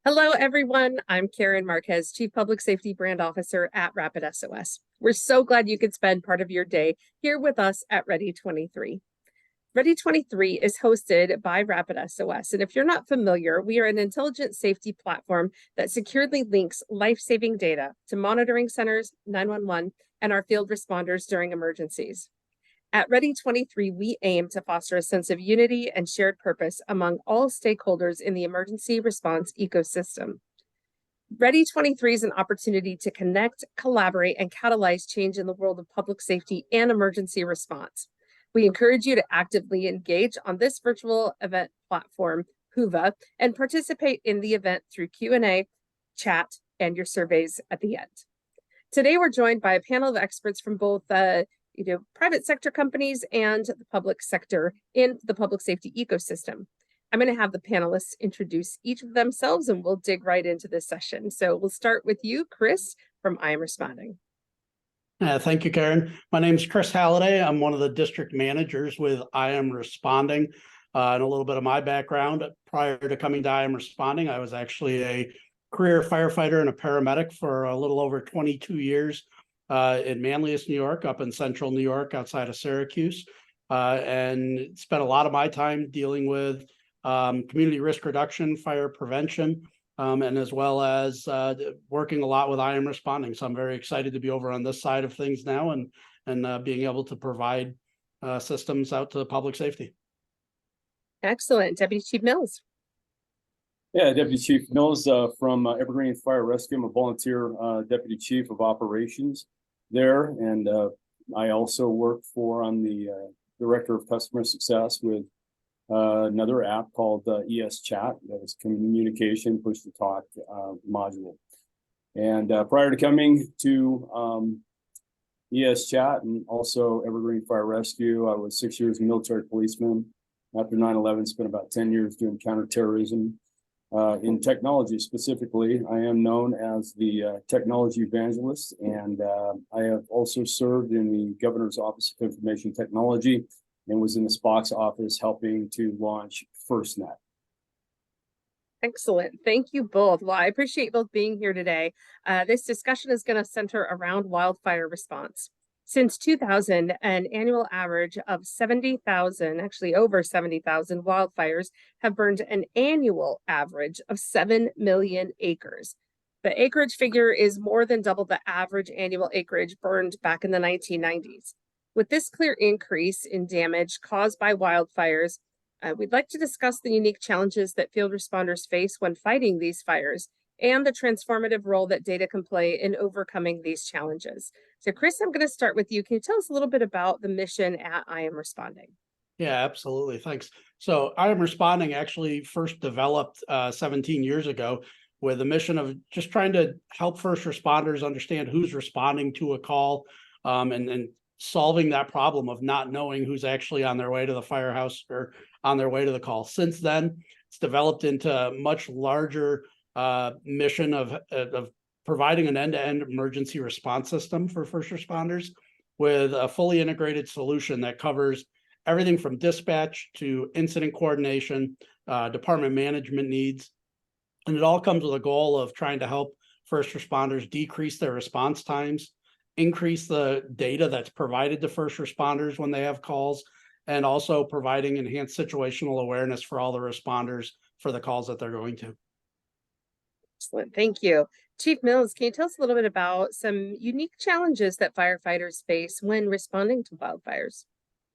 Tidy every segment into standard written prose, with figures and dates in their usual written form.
Hello, everyone. I'm Karin Marquez, Chief Public Safety Brand Officer at RapidSOS. We're so glad you could spend part of your day here with us at Ready23. Ready23 is hosted by RapidSOS, and if you're not familiar, we are an intelligent safety platform that securely links life-saving data to monitoring centers, 911, and our field responders during emergencies. At Ready23, we aim to foster a sense of unity and shared purpose among all stakeholders in the emergency response ecosystem. Ready23 is an opportunity to connect, collaborate, and catalyze change in the world of public safety and emergency response. We encourage you to actively engage on this virtual event platform, Whova, and participate in the event through Q&A, chat, and your surveys at the end. Today, we're joined by a panel of experts from both private sector companies and the public sector in the public safety ecosystem. I'm going to have the panelists introduce each of themselves and we'll dig right into this session. So we'll start with you, Chris, from IamResponding. Thank you, Karin. My name is Chris Halliday. I'm one of the district managers with IamResponding. And a little bit of my background, prior to coming to IamResponding, I was actually a career firefighter and a paramedic for a little over 22 years in Manlius, New York, up in central New York, outside of Syracuse, and spent a lot of my time dealing with community risk reduction, fire prevention, and as well as working a lot with IamResponding. So I'm very excited to be over on this side of things now and being able to provide systems out to public safety. Excellent. Deputy Chief Mills. Yeah, Deputy Chief Mills from Evergreen Fire Rescue. I'm a volunteer Deputy Chief of Operations there, and I also work I'm the Director of Customer Success with another app called ES Chat. That is communication push-to-talk module. And prior to coming to ES Chat and also Evergreen Fire Rescue, I was 6 years a military policeman. After 9/11, spent about 10 years doing counterterrorism. In technology specifically, I am known as the technology evangelist, and I have also served in the Governor's Office of Information Technology and was in the SPOC's office helping to launch FirstNet. Excellent. Thank you both. Well, I appreciate both being here today. This discussion is going to center around wildfire response. Since 2000, an annual average of 70,000, actually over 70,000 wildfires have burned an annual average of 7 million acres. The acreage figure is more than double the average annual acreage burned back in the 1990s. With this clear increase in damage caused by wildfires, we'd like to discuss the unique challenges that field responders face when fighting these fires and the transformative role that data can play in overcoming these challenges. So Chris, I'm going to start with you. Can you tell us a little bit about the mission at IamResponding? Yeah, absolutely. Thanks. So IamResponding actually first developed 17 years ago with a mission of just trying to help first responders understand who's responding to a call and solving that problem of not knowing who's actually on their way to the firehouse or on their way to the call. Since then, it's developed into a much larger mission of providing an end-to-end emergency response system for first responders with a fully integrated solution that covers everything from dispatch to incident coordination, department management needs. And it all comes with a goal of trying to help first responders decrease their response times, increase the data that's provided to first responders when they have calls, and also providing enhanced situational awareness for all the responders for the calls that they're going to. Excellent. Thank you. Chief Mills, can you tell us a little bit about some unique challenges that firefighters face when responding to wildfires?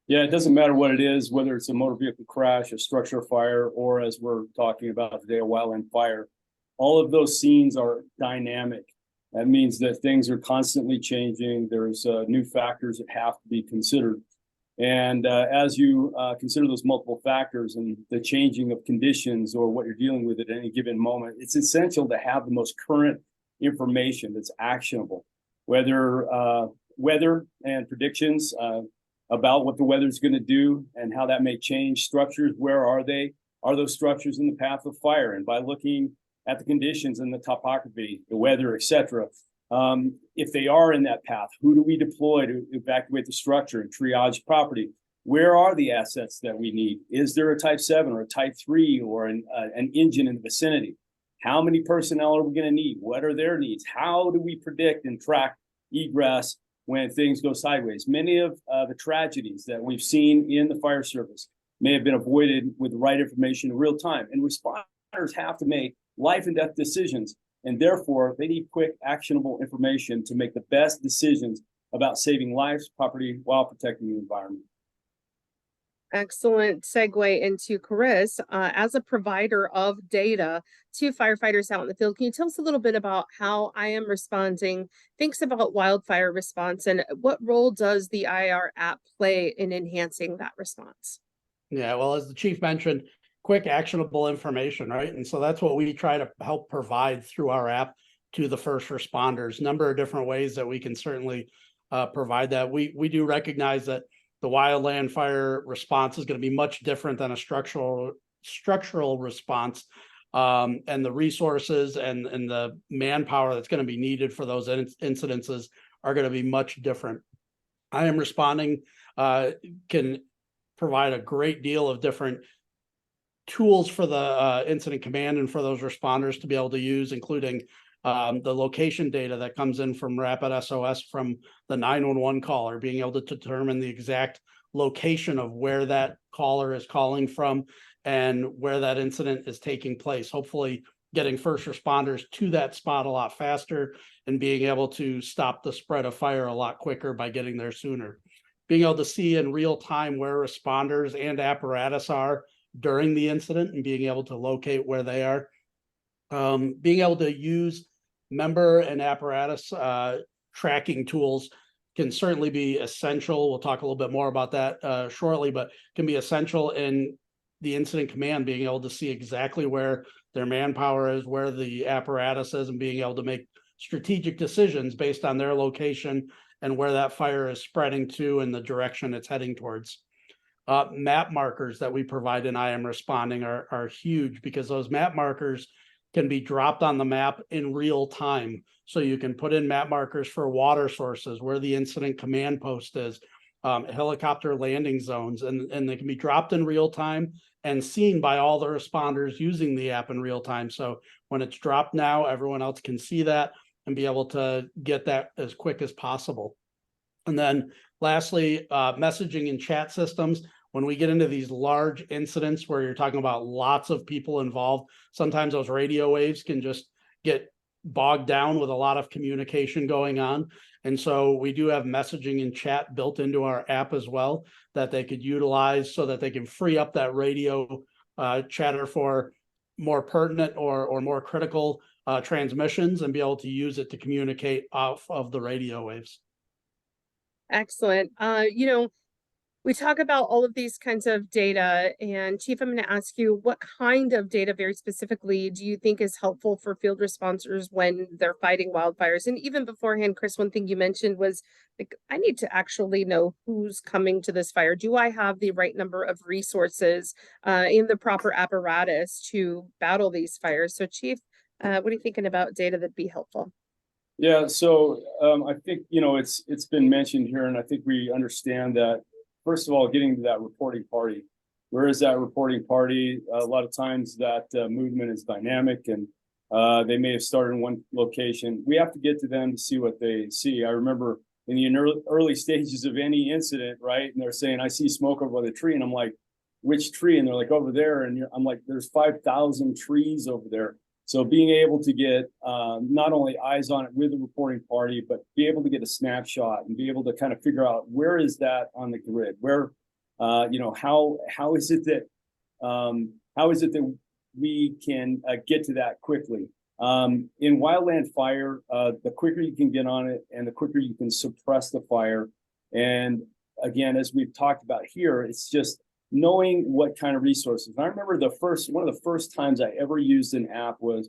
Yeah, it doesn't matter what it is, whether it's a motor vehicle crash, a structure fire, or as we're talking about today, a wildland fire. All of those scenes are dynamic. That means that things are constantly changing. There's new factors that have to be considered. And as you consider those multiple factors and the changing of conditions or what you're dealing with at any given moment, it's essential to have the most current information that's actionable, whether weather and predictions about what the weather is going to do and how that may change structures. Where are they? Are those structures in the path of fire? And by looking at the conditions and the topography, the weather, etc., if they are in that path, who do we deploy to evacuate the structure and triage property? Where are the assets that we need? Is there a type 7 or a type 3 or an engine in the vicinity? How many personnel are we going to need? What are their needs? How do we predict and track egress when things go sideways? Many of the tragedies that we've seen in the fire service may have been avoided with the right information in real time. And responders have to make life and death decisions, and therefore they need quick, actionable information to make the best decisions about saving lives, property, while protecting the environment. Excellent segue into Chris. As a provider of data to firefighters out in the field, can you tell us a little bit about how IamResponding thinks about wildfire response and what role does the IR app play in enhancing that response? Yeah, well, as the chief mentioned, quick, actionable information, right? And so that's what we try to help provide through our app to the first responders. Number of different ways that we can certainly provide that. We do recognize that the wildland fire response is going to be much different than a structural response, and the resources and the manpower that's going to be needed for those incidences are going to be much different. IamResponding can provide a great deal of different tools for the incident command and for those responders to be able to use, including the location data that comes in from RapidSOS from the 911 caller, being able to determine the exact location of where that caller is calling from and where that incident is taking place. Hopefully getting first responders to that spot a lot faster and being able to stop the spread of fire a lot quicker by getting there sooner. Being able to see in real time where responders and apparatus are during the incident and being able to locate where they are. Being able to use member and apparatus tracking tools can certainly be essential. We'll talk a little bit more about that shortly, but can be essential in the incident command, being able to see exactly where their manpower is, where the apparatus is, and being able to make strategic decisions based on their location and where that fire is spreading to and the direction it's heading towards. Map markers that we provide in IamResponding are huge, because those map markers can be dropped on the map in real time. So you can put in map markers for water sources, where the incident command post is, helicopter landing zones, and they can be dropped in real time and seen by all the responders using the app in real time. So when it's dropped now, everyone else can see that and be able to get that as quick as possible. And then lastly, messaging and chat systems. When we get into these large incidents where you're talking about lots of people involved, sometimes those radio waves can just get bogged down with a lot of communication going on. And so we do have messaging and chat built into our app as well that they could utilize so that they can free up that radio chatter for more pertinent or more critical transmissions and be able to use it to communicate off of the radio waves. Excellent. We talk about all of these kinds of data, and Chief, I'm going to ask you, what kind of data very specifically do you think is helpful for field responders when they're fighting wildfires? And even beforehand, Chris, one thing you mentioned was, like, I need to actually know who's coming to this fire. Do I have the right number of resources in the proper apparatus to battle these fires? So Chief, what are you thinking about data that'd be helpful? Yeah, so I think, it's been mentioned here, and I think we understand that. First of all, getting to that reporting party. Where is that reporting party? A lot of times that movement is dynamic, and they may have started in one location. We have to get to them to see what they see. I remember in the early stages of any incident, right? And they're saying, I see smoke over the tree. And I'm like, which tree? And they're like, over there. And I'm like, there's 5,000 trees over there. So being able to get not only eyes on it with the reporting party, but be able to get a snapshot and be able to kind of figure out where is that on the grid, where, how is it that we can get to that quickly. In wildland fire, the quicker you can get on it and the quicker you can suppress the fire. And again, as we've talked about here, it's just knowing what kind of resources. And I remember one of the first times I ever used an app was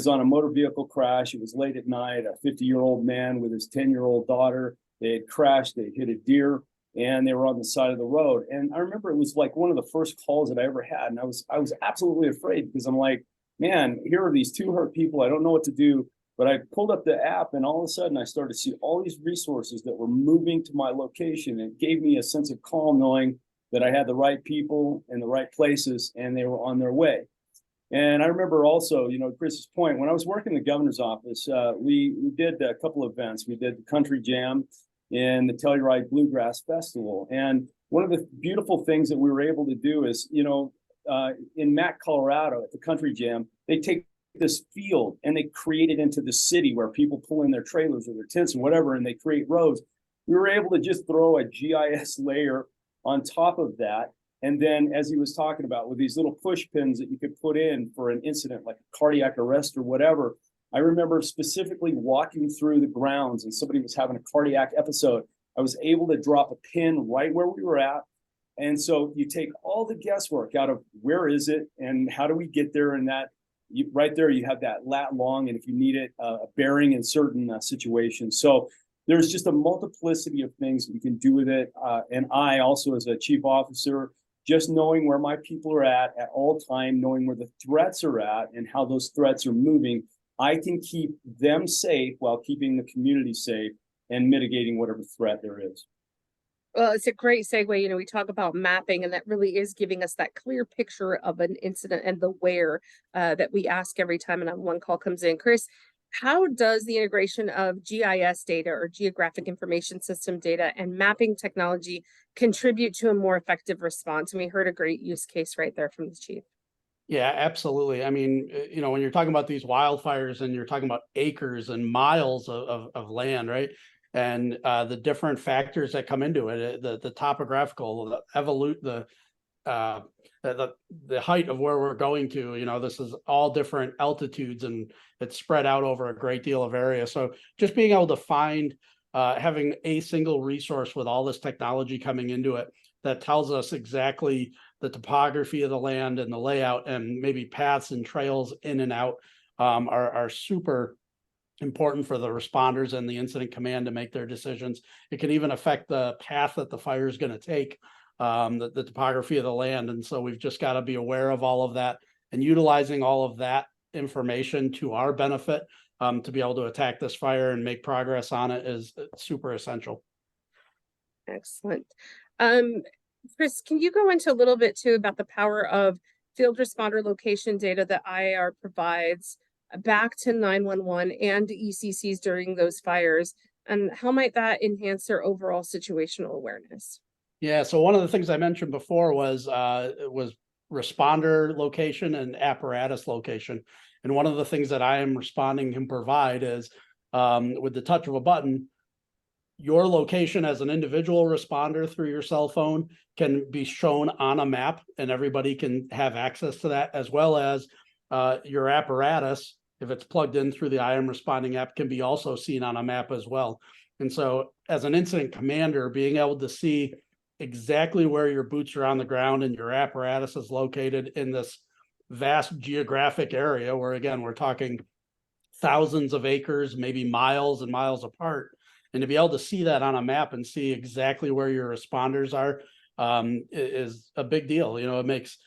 on a motor vehicle crash. It was late at night. A 50-year-old man with his 10-year-old daughter. They had crashed. They hit a deer, and they were on the side of the road. And I remember it was like one of the first calls that I ever had, and I was absolutely afraid, because I'm like, man, here are these two hurt people. I don't know what to do. But I pulled up the app, and all of a sudden I started to see all these resources that were moving to my location. It gave me a sense of calm, knowing that I had the right people in the right places and they were on their way. And I remember also, Chris's point, when I was working in the governor's office, we did a couple of events. We did the Country Jam and the Telluride Bluegrass Festival. And one of the beautiful things that we were able to do is, in Mac, Colorado, at the Country Jam, they take this field and they create it into the city where people pull in their trailers or their tents and whatever, and they create roads. We were able to just throw a GIS layer on top of that. And then, as he was talking about, with these little push pins that you could put in for an incident like a cardiac arrest or whatever, I remember specifically walking through the grounds and somebody was having a cardiac episode. I was able to drop a pin right where we were at. And so you take all the guesswork out of where is it and how do we get there, and that right there you have that lat long, and if you need it, a bearing in certain situations. So there's just a multiplicity of things we can do with it. And I also, as a chief officer, just knowing where my people are at all time, knowing where the threats are at and how those threats are moving, I can keep them safe while keeping the community safe and mitigating whatever threat there is. Well, it's a great segue. We talk about mapping, and that really is giving us that clear picture of an incident and the where that we ask every time an one call comes in. Chris, how does the integration of GIS data or geographic information system data and mapping technology contribute to a more effective response? And we heard a great use case right there from the chief. Yeah, absolutely. I mean, when you're talking about these wildfires and you're talking about acres and miles of land, right? And the different factors that come into it, the topographical, the height of where we're going to, this is all different altitudes and it's spread out over a great deal of area. So just being able to find, having a single resource with all this technology coming into it that tells us exactly the topography of the land and the layout and maybe paths and trails in and out are super important for the responders and the incident command to make their decisions. It can even affect the path that the fire is going to take, the topography of the land. And so we've just got to be aware of all of that and utilizing all of that information to our benefit to be able to attack this fire and make progress on it is super essential. Excellent. Chris, can you go into a little bit too about the power of field responder location data that IAR provides back to 911 and ECCs during those fires, and how might that enhance their overall situational awareness? Yeah, so one of the things I mentioned before was responder location and apparatus location. And one of the things that IamResponding can provide is with the touch of a button, your location as an individual responder through your cell phone can be shown on a map and everybody can have access to that, as well as your apparatus, if it's plugged in through the IamResponding app, can be also seen on a map as well. And so as an incident commander, being able to see exactly where your boots are on the ground and your apparatus is located in this vast geographic area where, again, we're talking thousands of acres, maybe miles and miles apart. And to be able to see that on a map and see exactly where your responders are is a big deal. It makes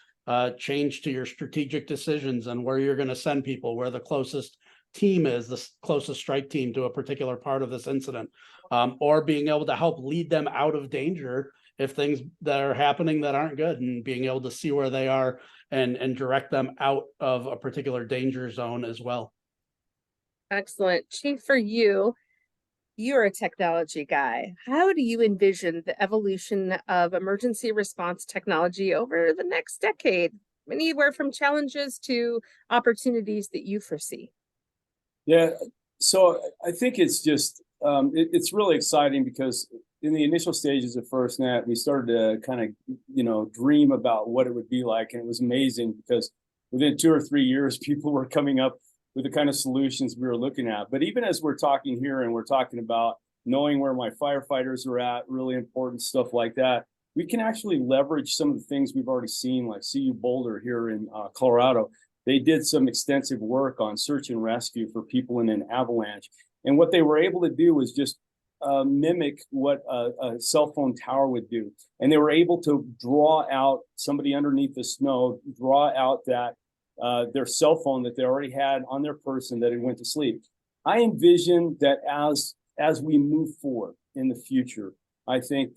change to your strategic decisions and where you're going to send people, where the closest team is, the closest strike team to a particular part of this incident, or being able to help lead them out of danger if things that are happening that aren't good, and being able to see where they are and direct them out of a particular danger zone as well. Excellent. Chief, for you, you're a technology guy. How do you envision the evolution of emergency response technology over the next decade? Anywhere from challenges to opportunities that you foresee? Yeah, so I think it's just, it's really exciting because in the initial stages of FirstNet, we started to kind of, dream about what it would be like. And it was amazing because within 2 or 3 years, people were coming up with the kind of solutions we were looking at. But even as we're talking here and we're talking about knowing where my firefighters are at, really important stuff like that, we can actually leverage some of the things we've already seen, like CU Boulder here in Colorado. They did some extensive work on search and rescue for people in an avalanche. And what they were able to do was just mimic what a cell phone tower would do. And they were able to draw out somebody underneath the snow, draw out that their cell phone that they already had on their person that had went to sleep. I envision that as we move forward in the future, I think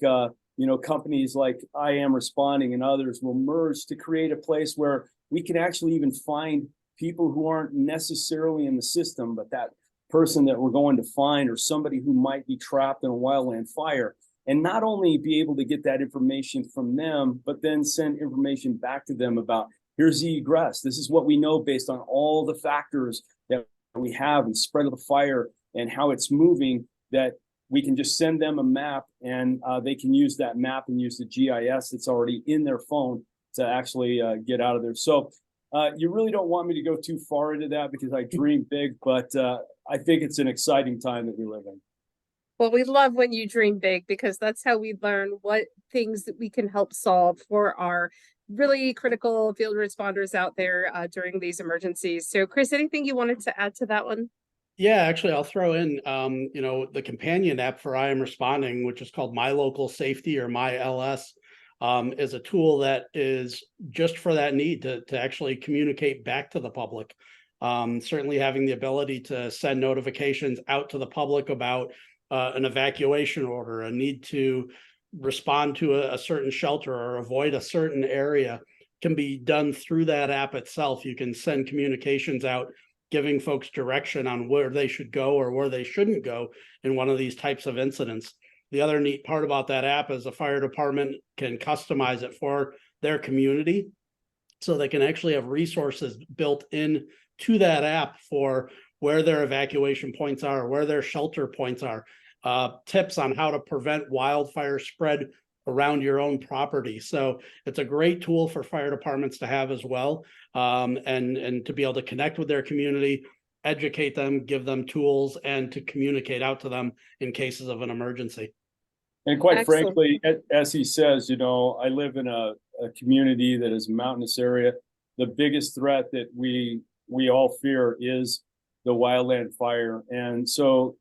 companies like IamResponding and others will merge to create a place where we can actually even find people who aren't necessarily in the system, but that person that we're going to find, or somebody who might be trapped in a wildland fire, and not only be able to get that information from them, but then send information back to them about, here's the egress. This is what we know based on all the factors that we have and spread of the fire and how it's moving, that we can just send them a map, and they can use that map and use the GIS that's already in their phone to actually get out of there. So you really don't want me to go too far into that because I dream big, but I think it's an exciting time that we live in. Well, we love when you dream big, because that's how we learn what things that we can help solve for our really critical field responders out there during these emergencies. So Chris, anything you wanted to add to that one? Yeah, actually, I'll throw in, the companion app for IamResponding, which is called My Local Safety, or My LS, is a tool that is just for that need to actually communicate back to the public. Certainly having the ability to send notifications out to the public about an evacuation order, a need to respond to a certain shelter or avoid a certain area, can be done through that app itself. You can send communications out giving folks direction on where they should go or where they shouldn't go in one of these types of incidents. The other neat part about that app is the fire department can customize it for their community, so they can actually have resources built in to that app for where their evacuation points are, where their shelter points are, tips on how to prevent wildfire spread around your own property. So it's a great tool for fire departments to have as well, and to be able to connect with their community, educate them, give them tools, and to communicate out to them in cases of an emergency. And quite Excellent. frankly, as he says, I live in a community that is a mountainous area. The biggest threat that we all fear is the wildland fire. And so,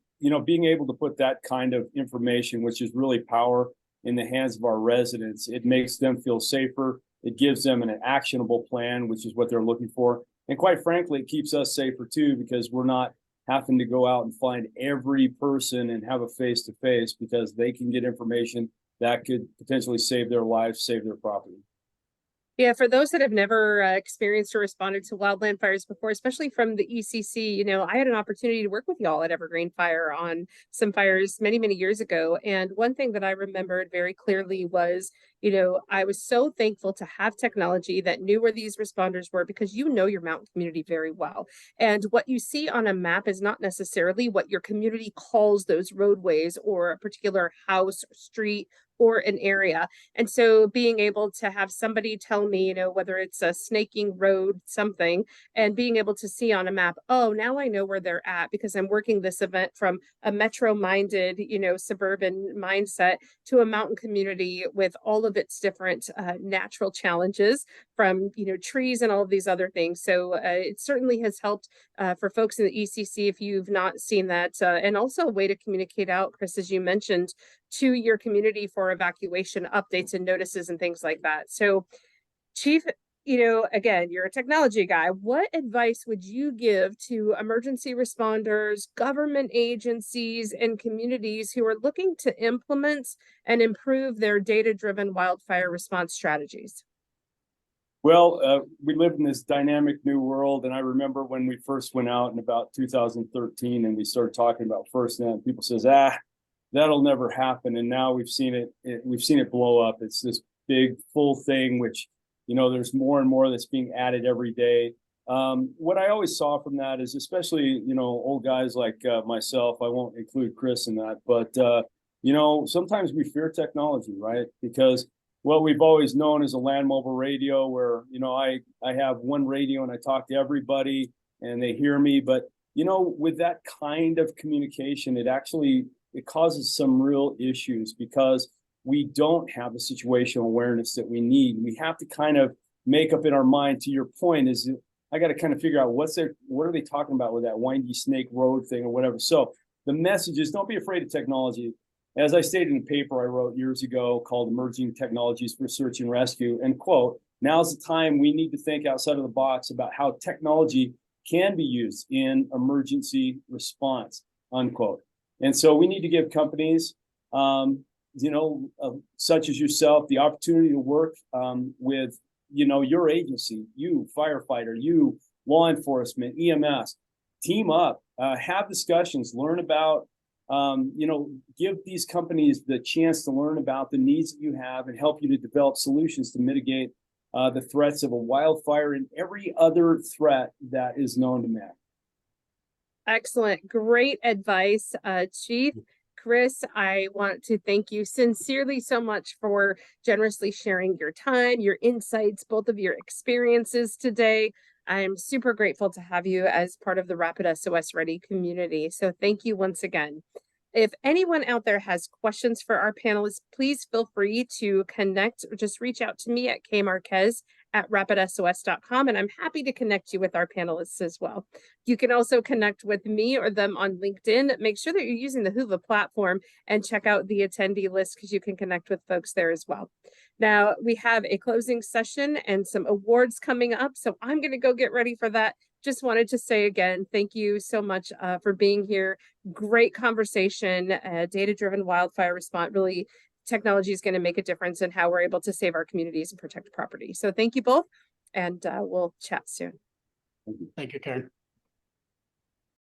being able to put that kind of information, which is really power, in the hands of our residents, it makes them feel safer. It gives them an actionable plan, which is what they're looking for. And quite frankly, it keeps us safer too, because we're not having to go out and find every person and have a face-to-face, because they can get information that could potentially save their lives, save their property. Yeah, for those that have never experienced or responded to wildland fires before, especially from the ECC, I had an opportunity to work with y'all at Evergreen Fire on some fires many, many years ago. And one thing that I remembered very clearly was, I was so thankful to have technology that knew where these responders were, because your mountain community very well. And what you see on a map is not necessarily what your community calls those roadways or a particular house, street, or an area. And so being able to have somebody tell me, whether it's a snaking road, something, and being able to see on a map, oh, now I know where they're at, because I'm working this event from a metro-minded, suburban mindset to a mountain community with all of its different natural challenges from, trees and all of these other things. So it certainly has helped for folks in the ECC, if you've not seen that, and also a way to communicate out, Chris, as you mentioned, to your community for evacuation updates and notices and things like that. So, Chief, again, you're a technology guy. What advice would you give to emergency responders, government agencies, and communities who are looking to implement and improve their data-driven wildfire response strategies? Well, we live in this dynamic new world, and I remember when we first went out in about 2013 and we started talking about FirstNet, people says, that'll never happen. And now we've seen it blow up. It's this big full thing, which, there's more and more that's being added every day. What I always saw from that is, especially, old guys like myself, I won't include Chris in that, but, sometimes we fear technology, right? Because what we've always known is a land mobile radio where, I have one radio and I talk to everybody and they hear me. But, with that kind of communication, it causes some real issues, because we don't have the situational awareness that we need. We have to kind of make up in our mind, to your point, is I got to kind of figure out what are they talking about with that windy snake road thing or whatever. So the message is, don't be afraid of technology. As I stated in a paper I wrote years ago called Emerging Technologies for Search and Rescue, and quote, now's the time we need to think outside of the box about how technology can be used in emergency response, unquote. And so we need to give companies, such as yourself, the opportunity to work with your agency, you firefighter, you law enforcement, EMS, team up, have discussions, learn about, give these companies the chance to learn about the needs that you have and help you to develop solutions to mitigate the threats of a wildfire and every other threat that is known to man. Excellent. Great advice, Chief. Chris, I want to thank you sincerely so much for generously sharing your time, your insights, both of your experiences today. I'm super grateful to have you as part of the RapidSOS Ready community. So thank you once again. If anyone out there has questions for our panelists, please feel free to connect or just reach out to me at kmarquez@rapidsos.com, and I'm happy to connect you with our panelists as well. You can also connect with me or them on LinkedIn. Make sure that you're using the Whova platform and check out the attendee list because you can connect with folks there as well. Now, we have a closing session and some awards coming up, so I'm going to go get ready for that. Just wanted to say again, thank you so much for being here. Great conversation, data-driven wildfire response. Really, technology is going to make a difference in how we're able to save our communities and protect property. So thank you both, and we'll chat soon. Thank you, Karin.